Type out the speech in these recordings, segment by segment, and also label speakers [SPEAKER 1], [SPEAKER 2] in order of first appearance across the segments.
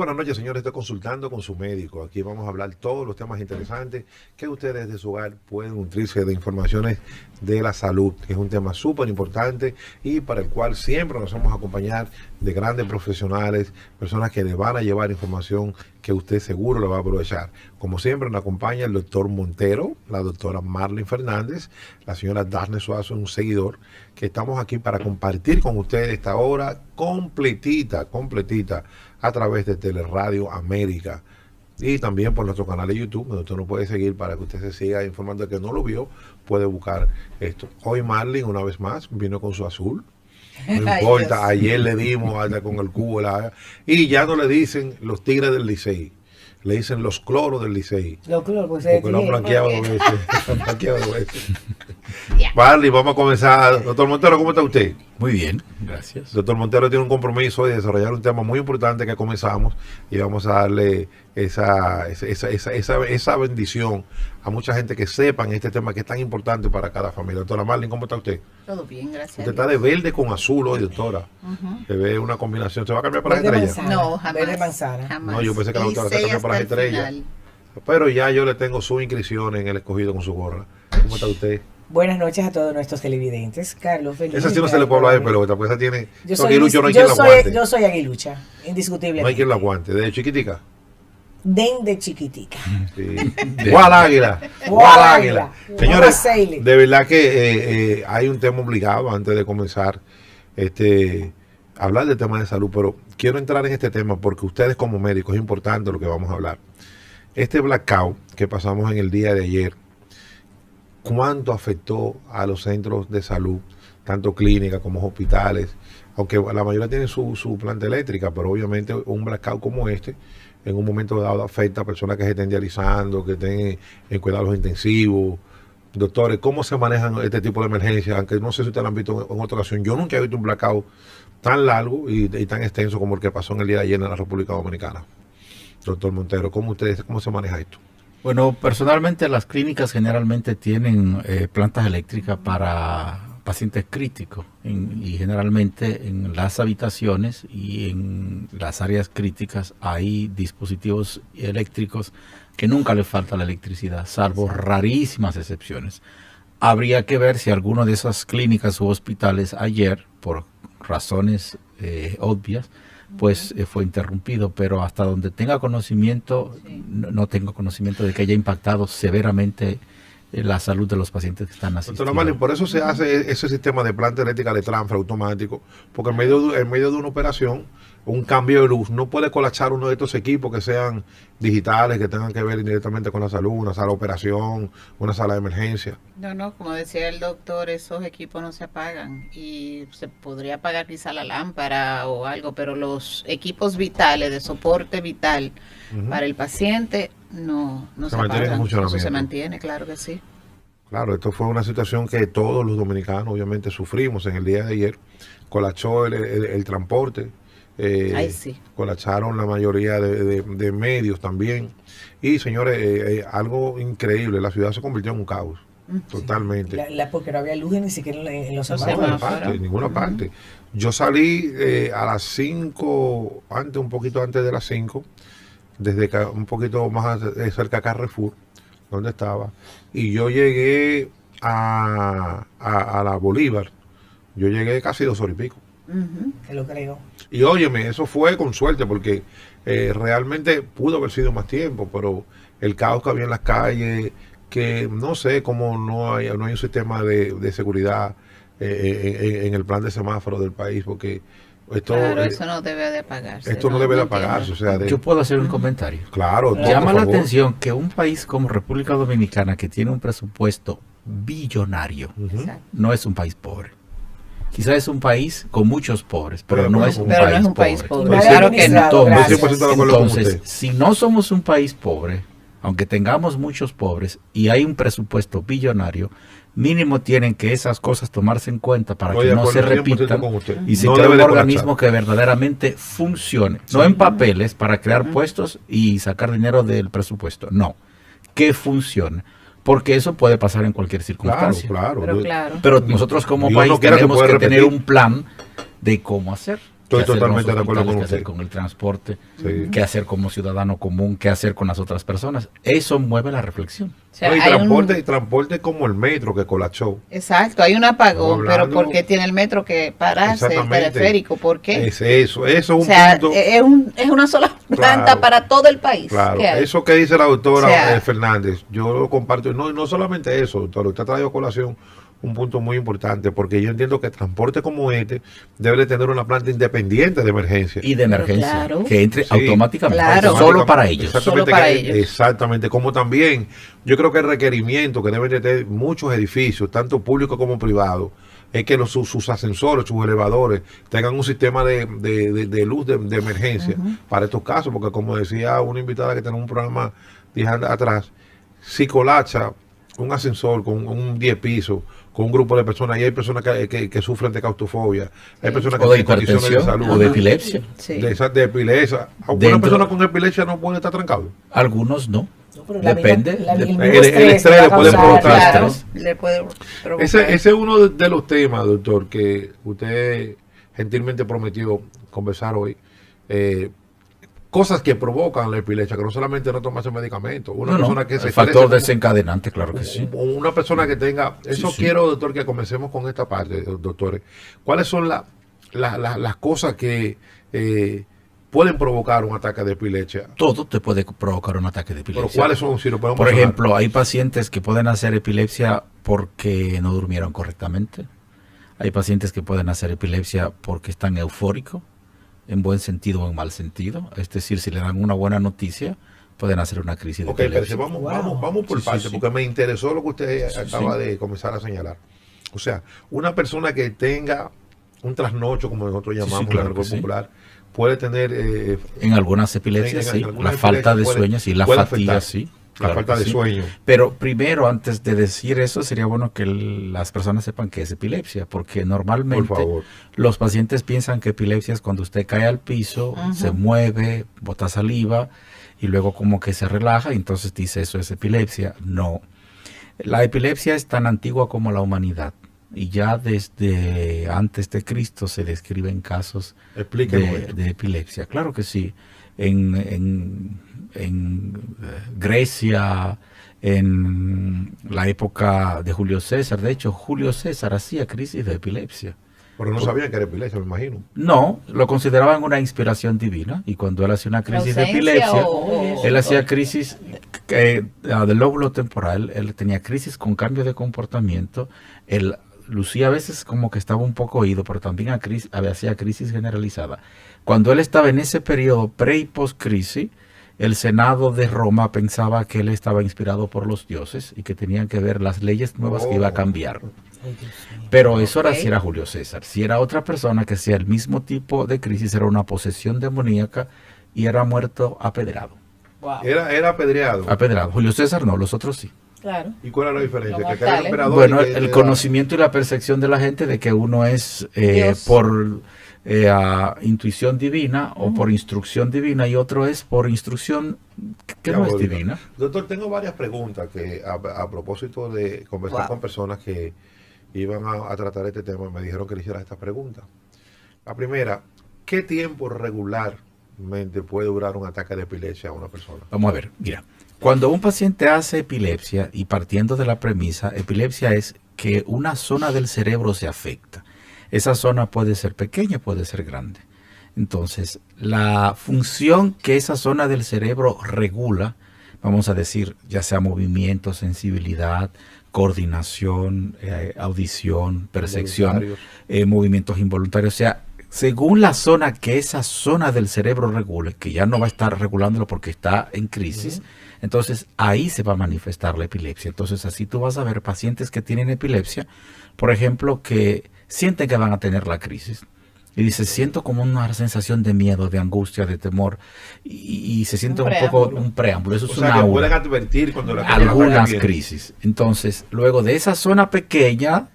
[SPEAKER 1] buenas noches, señores. Estoy consultando con su médico. Aquí vamos a hablar todos los temas interesantes que ustedes de su hogar pueden nutrirse de informaciones de la salud, que es un tema súper importante y para el cual siempre nos vamos a acompañar de grandes profesionales, personas que le van a llevar información que usted seguro le va a aprovechar. Como siempre, nos acompaña el doctor Montero, la doctora Marlene Fernández, la señora Daphne Suazo, un seguidor, que estamos aquí para compartir con ustedes esta hora completita a través de Teleradio América y también por nuestro canal de YouTube, donde usted nos puede seguir para que usted se siga informando. De que no lo vio, puede buscar esto. Hoy Marlene, una vez más, vino con su azul. No importa, ayer le dimos hasta con el cubo y ya no le dicen los Tigres del Licey, le dicen los Cloros del Licey.
[SPEAKER 2] Los Cloros, pues
[SPEAKER 1] porque lo han blanqueado dos veces. Vale, vamos a comenzar. Doctor Montero, ¿cómo está usted?
[SPEAKER 3] Muy bien, gracias.
[SPEAKER 1] Doctor Montero tiene un compromiso de desarrollar un tema muy importante que comenzamos y vamos a darle esa bendición a mucha gente que sepan este tema que es tan importante para cada familia. Doctora Marlene, ¿cómo está usted?
[SPEAKER 4] Todo bien, gracias.
[SPEAKER 1] Usted está de verde con azul hoy, doctora. Se ve una combinación. ¿Se va a cambiar para las estrellas?
[SPEAKER 4] No, jamás.
[SPEAKER 2] Verde manzana.
[SPEAKER 4] Jamás.
[SPEAKER 1] No, yo pensé que la doctora se cambió para las estrellas. Pero ya yo le tengo su inscripción en el escogido con su gorra. ¿Cómo está usted?
[SPEAKER 2] Buenas noches a todos nuestros televidentes. Carlos, feliz.
[SPEAKER 1] Esa sí no se le puede hablar de pelota, porque esa tiene.
[SPEAKER 2] Yo soy aguilucha, indiscutiblemente.
[SPEAKER 1] No hay quien la aguante. ¿De chiquitica?
[SPEAKER 2] De chiquitica.
[SPEAKER 1] Sí. ¡Gual águila! ¡Gual águila! Señores, de verdad que hay un tema obligado antes de comenzar hablar del tema de salud, pero quiero entrar en este tema porque ustedes como médicos es importante lo que vamos a hablar. Este blackout que pasamos en el día de ayer, ¿cuánto afectó a los centros de salud, tanto clínicas como hospitales? Aunque la mayoría tienen su planta eléctrica, pero obviamente un blackout como este, en un momento dado afecta a personas que se estén dializando, que estén en cuidados intensivos. Doctores, ¿cómo se manejan este tipo de emergencias? Aunque no sé si ustedes lo han visto en otra ocasión. Yo nunca he visto un blackout tan largo y tan extenso como el que pasó en el día de ayer en la República Dominicana. Doctor Montero, ¿cómo se maneja esto?
[SPEAKER 3] Bueno, personalmente las clínicas generalmente tienen plantas eléctricas para pacientes críticos y generalmente en las habitaciones y en las áreas críticas hay dispositivos eléctricos que nunca les falta la electricidad, salvo rarísimas excepciones. Habría que ver si alguno de esas clínicas u hospitales ayer, por razones obvias, pues fue interrumpido, pero hasta donde tenga conocimiento, no tengo conocimiento de que haya impactado severamente la salud de los pacientes que están asistidos.
[SPEAKER 1] Doctor Marlene, por eso se hace ese sistema de planta eléctrica de transfer automático, porque en medio de una operación, un cambio de luz, no puede colapsar uno de estos equipos que sean digitales, que tengan que ver indirectamente con la salud, una sala de operación, una sala de emergencia.
[SPEAKER 4] No, como decía el doctor, esos equipos no se apagan y se podría apagar quizá la lámpara o algo, pero los equipos vitales, de soporte vital para el paciente, no se apagan. Eso se mantiene, claro que sí.
[SPEAKER 1] Claro, esto fue una situación que todos los dominicanos obviamente sufrimos en el día de ayer. Colapsó el transporte.
[SPEAKER 4] Sí.
[SPEAKER 1] Colapsaron la mayoría de medios también y señores, algo increíble, la ciudad se convirtió en un caos totalmente,
[SPEAKER 2] porque no había luz ni siquiera en los
[SPEAKER 1] semáforos, en ninguna parte. Yo salí a las 5, un poquito antes de las 5, desde un poquito más cerca de Carrefour, donde estaba, y yo llegué a la Bolívar, yo llegué casi 2 horas y pico.
[SPEAKER 2] Te lo creo.
[SPEAKER 1] Y óyeme, eso fue con suerte porque realmente pudo haber sido más tiempo, pero el caos que había en las calles, que no sé cómo no hay un sistema de seguridad en el plan de semáforo del país, porque
[SPEAKER 4] eso no debe de apagarse.
[SPEAKER 1] Esto no debe de apagarse. O sea,
[SPEAKER 3] yo puedo hacer un comentario.
[SPEAKER 1] Claro.
[SPEAKER 3] Llama la atención que un país como República Dominicana, que tiene un presupuesto billonario, no es un país pobre. Quizás es un país con muchos pobres, pero no es un país pobre.
[SPEAKER 4] Claro que no.
[SPEAKER 3] Entonces, si no somos un país pobre, aunque tengamos muchos pobres y hay un presupuesto billonario, mínimo tienen que esas cosas tomarse en cuenta para que no se repitan y se cree un organismo que verdaderamente funcione. No en papeles para crear puestos y sacar dinero del presupuesto, no, que funcione. Porque eso puede pasar en cualquier circunstancia.
[SPEAKER 1] Claro.
[SPEAKER 3] Pero nosotros como país tenemos que tener un plan de cómo hacer.
[SPEAKER 1] Estoy totalmente de acuerdo con
[SPEAKER 3] qué
[SPEAKER 1] usted.
[SPEAKER 3] hacer con el transporte,
[SPEAKER 1] Sí.
[SPEAKER 3] qué hacer como ciudadano común, qué hacer con las otras personas. Eso mueve la reflexión.
[SPEAKER 4] O sea,
[SPEAKER 1] No, y
[SPEAKER 4] hay
[SPEAKER 1] transporte como el metro que colapsó.
[SPEAKER 4] Exacto, hay un apagón,
[SPEAKER 1] Estamos
[SPEAKER 4] pero
[SPEAKER 1] hablando-
[SPEAKER 4] ¿por qué tiene el metro que pararse, el
[SPEAKER 1] Exactamente.
[SPEAKER 4] teleférico? ¿Por qué?
[SPEAKER 1] Eso es un
[SPEAKER 4] O sea,
[SPEAKER 1] punto.
[SPEAKER 4] es una sola planta para todo el país.
[SPEAKER 1] Claro,
[SPEAKER 4] ¿Qué hay?
[SPEAKER 1] eso que dice la doctora
[SPEAKER 4] O sea,
[SPEAKER 1] Fernández, yo lo comparto. No, y no solamente eso, doctor, usted ha traído a colación un punto muy importante, porque yo entiendo que transporte como este debe de tener una planta independiente de emergencia.
[SPEAKER 3] Y de emergencia,
[SPEAKER 4] claro.
[SPEAKER 3] que entre
[SPEAKER 1] Sí,
[SPEAKER 3] automáticamente,
[SPEAKER 4] claro.
[SPEAKER 3] solo para ellos.
[SPEAKER 1] Exactamente,
[SPEAKER 4] Solo para
[SPEAKER 1] que-
[SPEAKER 4] ellos.
[SPEAKER 1] exactamente, como también yo creo que el requerimiento que deben de tener muchos edificios, tanto públicos como privados, es que sus ascensores, sus elevadores tengan un sistema de luz de emergencia para estos casos, porque como decía una invitada que tenía un programa días atrás, si colapsa un ascensor con un 10 pisos, con un grupo de personas, y hay personas que sufren de claustrofobia, hay personas que
[SPEAKER 3] O de
[SPEAKER 1] tienen condiciones de
[SPEAKER 3] hipertensión,
[SPEAKER 1] salud,
[SPEAKER 3] o de epilepsia.
[SPEAKER 4] Sí.
[SPEAKER 1] de epilepsia. Una
[SPEAKER 3] Dentro-
[SPEAKER 1] persona con epilepsia no puede estar trancado.
[SPEAKER 3] Algunos no.
[SPEAKER 2] No, pero
[SPEAKER 3] Depende.
[SPEAKER 2] el mismo
[SPEAKER 1] El estrés
[SPEAKER 2] va a
[SPEAKER 1] le puede
[SPEAKER 2] causar-
[SPEAKER 1] provocar
[SPEAKER 4] Claro,
[SPEAKER 3] estrés.
[SPEAKER 4] le puede provocar.
[SPEAKER 1] Ese es uno de los temas, doctor, que usted gentilmente prometió conversar hoy. Cosas que provocan la epilepsia, que no solamente no tomarse medicamentos. Una
[SPEAKER 3] No, no,
[SPEAKER 1] persona que se
[SPEAKER 3] el factor
[SPEAKER 1] estrese,
[SPEAKER 3] desencadenante, claro que sí.
[SPEAKER 1] una persona que tenga, eso
[SPEAKER 3] Sí, sí.
[SPEAKER 1] quiero, doctor, que comencemos con esta parte, doctores. ¿Cuáles son las cosas que pueden provocar un ataque de epilepsia?
[SPEAKER 3] Todo te puede provocar un ataque de
[SPEAKER 1] Pero
[SPEAKER 3] epilepsia.
[SPEAKER 1] ¿cuáles son? Si lo podemos
[SPEAKER 3] Por
[SPEAKER 1] mencionar.
[SPEAKER 3] ejemplo, hay pacientes que pueden hacer epilepsia porque no durmieron correctamente. Hay pacientes que pueden hacer epilepsia porque están eufóricos, en buen sentido o en mal sentido. Es decir, si le dan una buena noticia, pueden hacer una crisis de
[SPEAKER 1] Ok, pero
[SPEAKER 3] epilepsia.
[SPEAKER 1] si vamos,
[SPEAKER 2] Wow.
[SPEAKER 1] vamos por
[SPEAKER 3] Sí, sí,
[SPEAKER 1] partes,
[SPEAKER 3] sí.
[SPEAKER 1] porque me interesó lo que usted
[SPEAKER 3] Sí,
[SPEAKER 1] acaba
[SPEAKER 3] sí.
[SPEAKER 1] de comenzar a señalar. O sea, una persona que tenga un trasnocho, como nosotros
[SPEAKER 3] Sí, sí,
[SPEAKER 1] llamamos
[SPEAKER 3] claro
[SPEAKER 1] en el
[SPEAKER 3] que sí.
[SPEAKER 1] popular, puede tener
[SPEAKER 3] En algunas epilepsias,
[SPEAKER 1] en
[SPEAKER 3] sí.
[SPEAKER 1] algunas
[SPEAKER 3] La falta de
[SPEAKER 1] epilepsias
[SPEAKER 3] sueño, sí. La
[SPEAKER 1] puede
[SPEAKER 3] fatiga,
[SPEAKER 1] afectar.
[SPEAKER 3] sí.
[SPEAKER 1] la
[SPEAKER 3] Claro
[SPEAKER 1] falta
[SPEAKER 3] que
[SPEAKER 1] de
[SPEAKER 3] sí.
[SPEAKER 1] sueño.
[SPEAKER 3] Pero primero, antes de decir eso, sería bueno que las personas sepan qué es epilepsia, porque normalmente
[SPEAKER 1] Por favor.
[SPEAKER 3] los pacientes piensan que epilepsia es cuando usted cae al piso, se mueve, bota saliva y luego como que se relaja y entonces dice eso es epilepsia. No. La epilepsia es tan antigua como la humanidad y ya desde antes de Cristo se describen casos
[SPEAKER 1] Explíquenos.
[SPEAKER 3] de epilepsia. Claro que sí. En Grecia, en la época de Julio César, de hecho, Julio César hacía crisis de epilepsia.
[SPEAKER 1] Pero no sabían que era epilepsia, me imagino.
[SPEAKER 3] No, lo consideraban una inspiración divina y cuando él hacía una crisis de
[SPEAKER 4] ¿Ausencia
[SPEAKER 3] epilepsia,
[SPEAKER 4] o-
[SPEAKER 3] él hacía crisis del lóbulo temporal, él tenía crisis con cambio de comportamiento, él lucía a veces como que estaba un poco oído, pero también hacía crisis generalizada. Cuando él estaba en ese periodo pre y post crisis, el Senado de Roma pensaba que él estaba inspirado por los dioses y que tenían que ver las leyes nuevas que iba a cambiar.
[SPEAKER 2] Ay, Dios mío.
[SPEAKER 3] Pero eso era
[SPEAKER 4] Ok.
[SPEAKER 3] si era Julio César. Si era otra persona que hacía el mismo tipo de crisis, era una posesión demoníaca y era muerto apedrado.
[SPEAKER 2] Wow.
[SPEAKER 1] Era apedreado.
[SPEAKER 3] Apedrado. Julio César no, los otros sí.
[SPEAKER 2] Claro.
[SPEAKER 1] ¿Y cuál era la diferencia?
[SPEAKER 4] Los
[SPEAKER 1] Que era
[SPEAKER 4] mortales.
[SPEAKER 1] emperador
[SPEAKER 3] Bueno,
[SPEAKER 1] y que
[SPEAKER 3] el
[SPEAKER 1] era-
[SPEAKER 3] conocimiento y la percepción de la gente de que uno es
[SPEAKER 4] Dios.
[SPEAKER 3] por intuición divina o por instrucción divina y otro es por instrucción que no es
[SPEAKER 1] diabólica.
[SPEAKER 3] divina.
[SPEAKER 1] Doctor, tengo varias preguntas que a propósito de conversar
[SPEAKER 4] Wow.
[SPEAKER 1] con personas que iban a tratar este tema, me dijeron que le hiciera esta pregunta. La primera, ¿qué tiempo regularmente puede durar un ataque de epilepsia a una persona?
[SPEAKER 3] Vamos a ver, mira, cuando un paciente hace epilepsia y partiendo de la premisa, epilepsia es que una zona del cerebro se afecta. Esa zona puede ser pequeña, puede ser grande. Entonces, la función que esa zona del cerebro regula, vamos a decir, ya sea movimiento, sensibilidad, coordinación, audición, percepción,
[SPEAKER 1] Involuntarios.
[SPEAKER 3] movimientos involuntarios, o sea, según la zona que esa zona del cerebro regule, que ya no va a estar regulándolo porque está en crisis, entonces ahí se va a manifestar la epilepsia. Entonces así tú vas a ver pacientes que tienen epilepsia, por ejemplo, que sienten que van a tener la crisis. Y dice, siento como una sensación de miedo, de angustia, de temor, y se siente un poco
[SPEAKER 4] preámbulo.
[SPEAKER 3] un preámbulo. Eso
[SPEAKER 1] O
[SPEAKER 3] es
[SPEAKER 1] sea,
[SPEAKER 3] una
[SPEAKER 1] que
[SPEAKER 3] aura.
[SPEAKER 1] pueden advertir cuando la persona
[SPEAKER 3] Algunas
[SPEAKER 1] ataque viene.
[SPEAKER 3] crisis. Entonces, luego de esa zona pequeña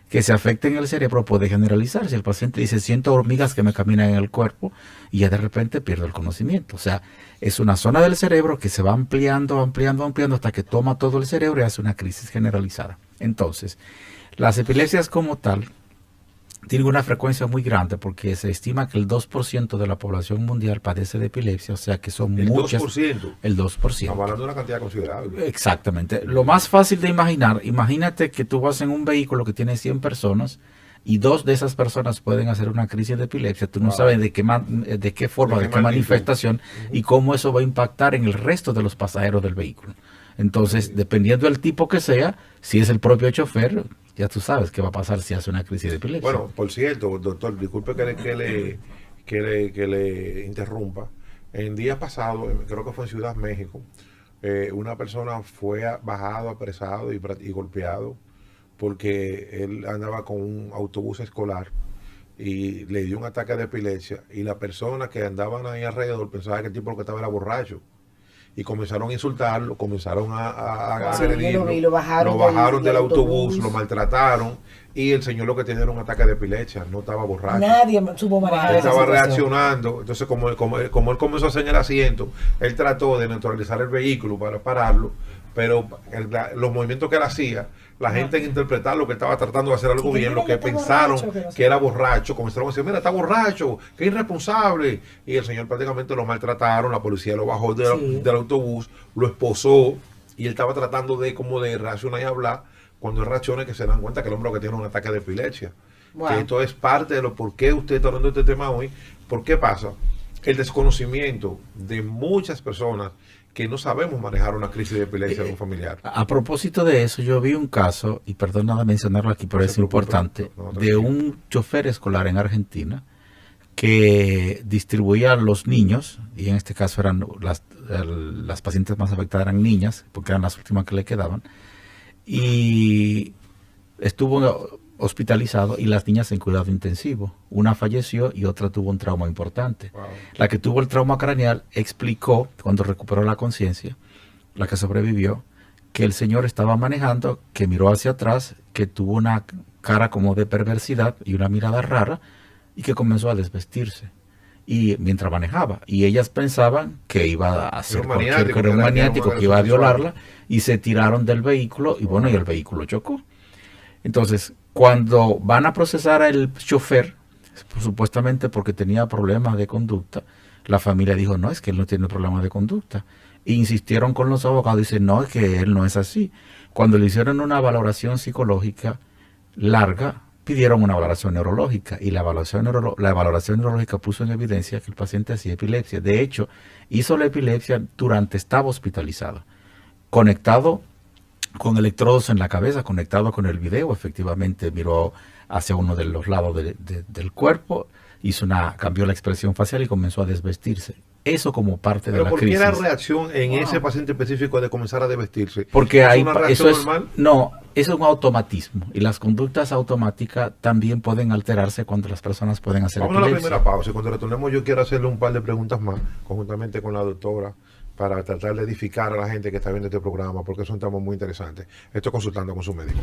[SPEAKER 3] que se afecta en el cerebro puede generalizarse. El paciente dice, siento hormigas que me caminan en el cuerpo y ya de repente pierdo el conocimiento. O sea, es una zona del cerebro que se va ampliando, ampliando, ampliando hasta que toma todo el cerebro y hace una crisis generalizada. Entonces, las epilepsias como tal tiene una frecuencia muy grande porque se estima que el 2% de la población mundial padece de epilepsia, o sea que son muchas. El 2%.
[SPEAKER 1] Estamos hablando de una cantidad considerable.
[SPEAKER 3] Exactamente. Lo más fácil de imaginar, imagínate que tú vas en un vehículo que tiene 100 personas y 2 de esas personas pueden hacer una crisis de epilepsia. Tú no sabes de qué forma, de qué manifestación y cómo eso va a impactar en el resto de los pasajeros del vehículo. Entonces, dependiendo del tipo que sea, si es el propio chofer, ya tú sabes qué va a pasar si hace una crisis de epilepsia.
[SPEAKER 1] Bueno, por cierto, doctor, disculpe que le interrumpa. En días pasados, creo que fue en Ciudad México, una persona fue bajado, apresado y golpeado porque él andaba con un autobús escolar y le dio un ataque de epilepsia y las personas que andaban ahí alrededor pensaban que el tipo lo que estaba era borracho. Y comenzaron a insultarlo, comenzaron a agredirlo,
[SPEAKER 2] lo
[SPEAKER 1] bajaron del autobús, lo maltrataron y el señor lo que tenía era un ataque de epilepsia, no estaba borracho.
[SPEAKER 2] Nadie supo manejar esa
[SPEAKER 1] estaba
[SPEAKER 2] situación.
[SPEAKER 1] reaccionando, entonces como él comenzó a hacer el asiento, él trató de neutralizar el vehículo para pararlo, pero los movimientos que él hacía, la gente en interpretar lo que estaba tratando de hacer algo bien, lo que pensaron que era borracho, comenzaron a decir, mira, está borracho, qué irresponsable. Y el señor prácticamente lo maltrataron, la policía lo bajó del autobús, lo esposó y él estaba tratando de reaccionar y hablar. Cuando él reacciona que se dan cuenta que el hombre que tiene un ataque de epilepsia. Wow. Que esto es parte de lo por qué usted está hablando de este tema hoy. ¿Por qué pasa? El desconocimiento de muchas personas que no sabemos manejar una crisis de epilepsia de un familiar.
[SPEAKER 3] A propósito de eso, yo vi un caso, y perdona mencionarlo aquí, pero es importante, de un chofer escolar en Argentina que distribuía a los niños, y en este caso eran las pacientes más afectadas eran niñas, porque eran las últimas que le quedaban, y estuvo hospitalizado y las niñas en cuidado intensivo. Una falleció y otra tuvo un trauma importante. Wow. La que tuvo el trauma craneal explicó, cuando recuperó la conciencia, la que sobrevivió, que el señor estaba manejando, que miró hacia atrás, que tuvo una cara como de perversidad y una mirada rara y que comenzó a desvestirse. Y mientras manejaba, y ellas pensaban que iba a hacer cualquier cosa, un maniático que iba a violarla, y se tiraron del vehículo y bueno, y el vehículo chocó. Entonces, cuando van a procesar al chofer, supuestamente porque tenía problemas de conducta, la familia dijo, no, es que él no tiene problemas de conducta. E insistieron con los abogados, dicen, no, es que él no es así. Cuando le hicieron una valoración psicológica larga, pidieron una valoración neurológica y la valoración neurológica puso en evidencia que el paciente hacía epilepsia. De hecho, hizo la epilepsia durante estaba hospitalizado, conectado con electrodos en la cabeza, conectado con el video. Efectivamente miró hacia uno de los lados del cuerpo, cambió la expresión facial y comenzó a desvestirse. Eso como parte de la crisis.
[SPEAKER 1] ¿Pero por qué la reacción en ese paciente específico de comenzar a desvestirse?
[SPEAKER 3] Porque
[SPEAKER 1] ¿Es una reacción normal?
[SPEAKER 3] No, es un automatismo y las conductas automáticas también pueden alterarse cuando las personas pueden hacer epilepsia.
[SPEAKER 1] Vamos a la primera pausa y cuando retornemos yo quiero hacerle un par de preguntas más, conjuntamente con la doctora, para tratar de edificar a la gente que está viendo este programa, porque son temas muy interesantes. Estoy consultando con su médico.